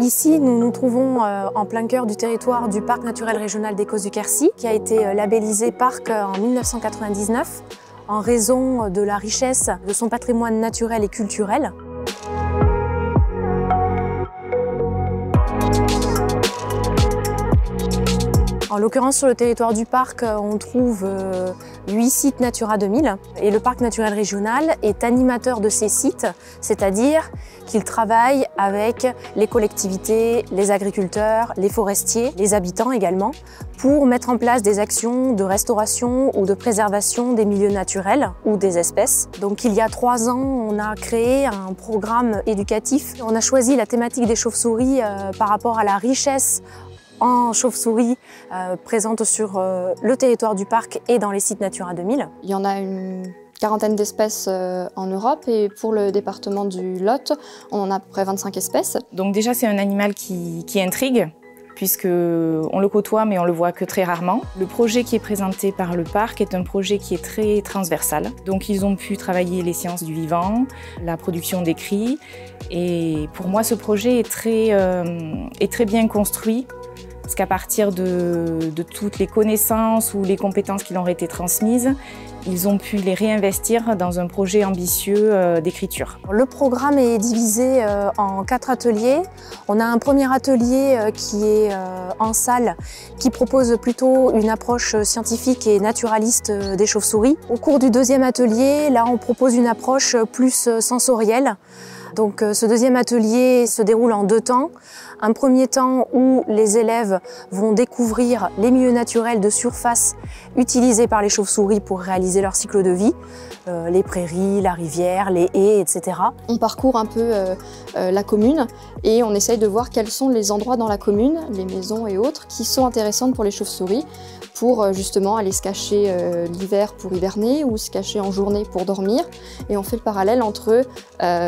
Ici, nous nous trouvons en plein cœur du territoire du Parc naturel régional des Causses du Quercy, qui a été labellisé parc en 1999 en raison de la richesse de son patrimoine naturel et culturel. En l'occurrence, sur le territoire du parc, on trouve 8 sites Natura 2000 et le parc naturel régional est animateur de ces sites, c'est-à-dire qu'il travaille avec les collectivités, les agriculteurs, les forestiers, les habitants également, pour mettre en place des actions de restauration ou de préservation des milieux naturels ou des espèces. Donc il y a 3 ans, on a créé un programme éducatif. On a choisi la thématique des chauves-souris par rapport à la richesse en chauve-souris présente sur le territoire du parc et dans les sites Natura 2000. Il y en a une quarantaine d'espèces en Europe et pour le département du Lot, on en a à peu près 25 espèces. Donc déjà c'est un animal qui intrigue puisqu'on le côtoie mais on le voit que très rarement. Le projet qui est présenté par le parc est un projet qui est très transversal. Donc ils ont pu travailler les sciences du vivant, la production des cris et pour moi ce projet est très bien construit. Parce qu'à partir de toutes les connaissances ou les compétences qui leur ont été transmises, ils ont pu les réinvestir dans un projet ambitieux d'écriture. Le programme est divisé en 4 ateliers. On a un premier atelier qui est en salle, qui propose plutôt une approche scientifique et naturaliste des chauves-souris. Au cours du deuxième atelier, là, on propose une approche plus sensorielle. Donc ce deuxième atelier se déroule en 2 temps. Un premier temps où les élèves vont découvrir les milieux naturels de surface utilisés par les chauves-souris pour réaliser leur cycle de vie, les prairies, la rivière, les haies, etc. On parcourt un peu la commune et on essaye de voir quels sont les endroits dans la commune, les maisons et autres, qui sont intéressantes pour les chauves-souris pour justement aller se cacher l'hiver pour hiberner ou se cacher en journée pour dormir. Et on fait le parallèle entre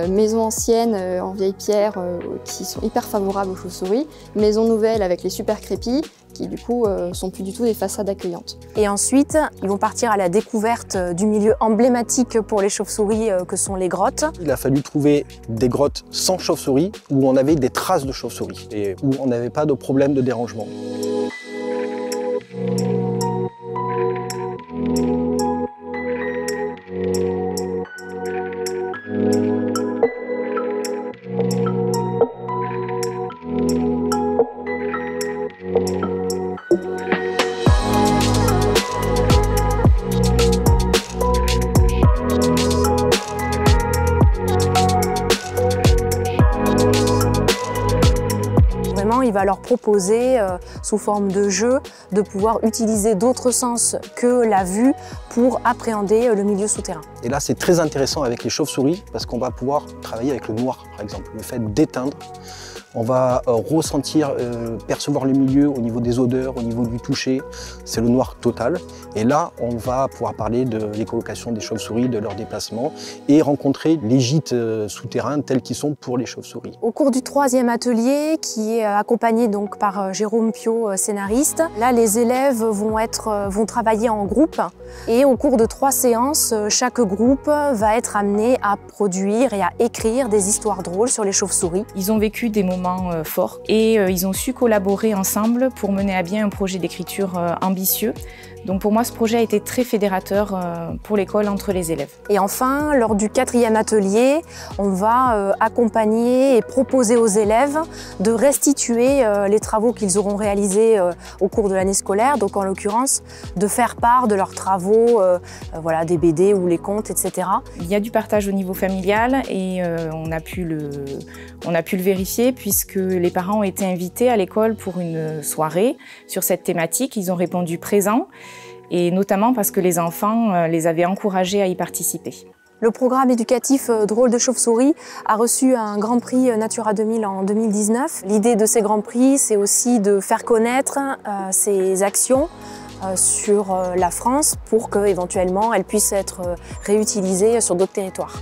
maisons anciennes en vieille pierre qui sont hyper favorables aux chauves-souris, maisons nouvelles avec les super crépis qui du coup sont plus du tout des façades accueillantes. Et ensuite, ils vont partir à la découverte du milieu emblématique pour les chauves-souris que sont les grottes. Il a fallu trouver des grottes sans chauves-souris où on avait des traces de chauves-souris et où on n'avait pas de problème de dérangement. Il va leur proposer, sous forme de jeu, de pouvoir utiliser d'autres sens que la vue pour appréhender le milieu souterrain. Et là, c'est très intéressant avec les chauves-souris parce qu'on va pouvoir travailler avec le noir, par exemple. Le fait d'éteindre, on va ressentir, percevoir le milieu au niveau des odeurs, au niveau du toucher. C'est le noir total. Et là, on va pouvoir parler de l'écolocation des chauves-souris, de leur déplacement et rencontrer les gîtes souterrains tels qu'ils sont pour les chauves-souris. Au cours du 3e atelier, qui est accompagné donc par Jérôme Piot, scénariste, là, les élèves vont travailler en groupe. Et au cours de 3 séances, chaque groupe va être amené à produire et à écrire des histoires drôles sur les chauves-souris. Ils ont vécu des moments forts et ils ont su collaborer ensemble pour mener à bien un projet d'écriture ambitieux. Donc pour moi, ce projet a été très fédérateur pour l'école entre les élèves. Et enfin, lors du 4e atelier, on va accompagner et proposer aux élèves de restituer les travaux qu'ils auront réalisés au cours de l'année scolaire. Donc en l'occurrence, de faire part de leurs travaux, voilà, des BD ou les contes, etc. Il y a du partage au niveau familial et on a pu le vérifier puisque les parents ont été invités à l'école pour une soirée sur cette thématique. Ils ont répondu présent. Et notamment parce que les enfants les avaient encouragés à y participer. Le programme éducatif Drôle de chauve-souris a reçu un Grand Prix Natura 2000 en 2019. L'idée de ces Grands Prix, c'est aussi de faire connaître ces actions sur la France pour qu'éventuellement elles puissent être réutilisées sur d'autres territoires.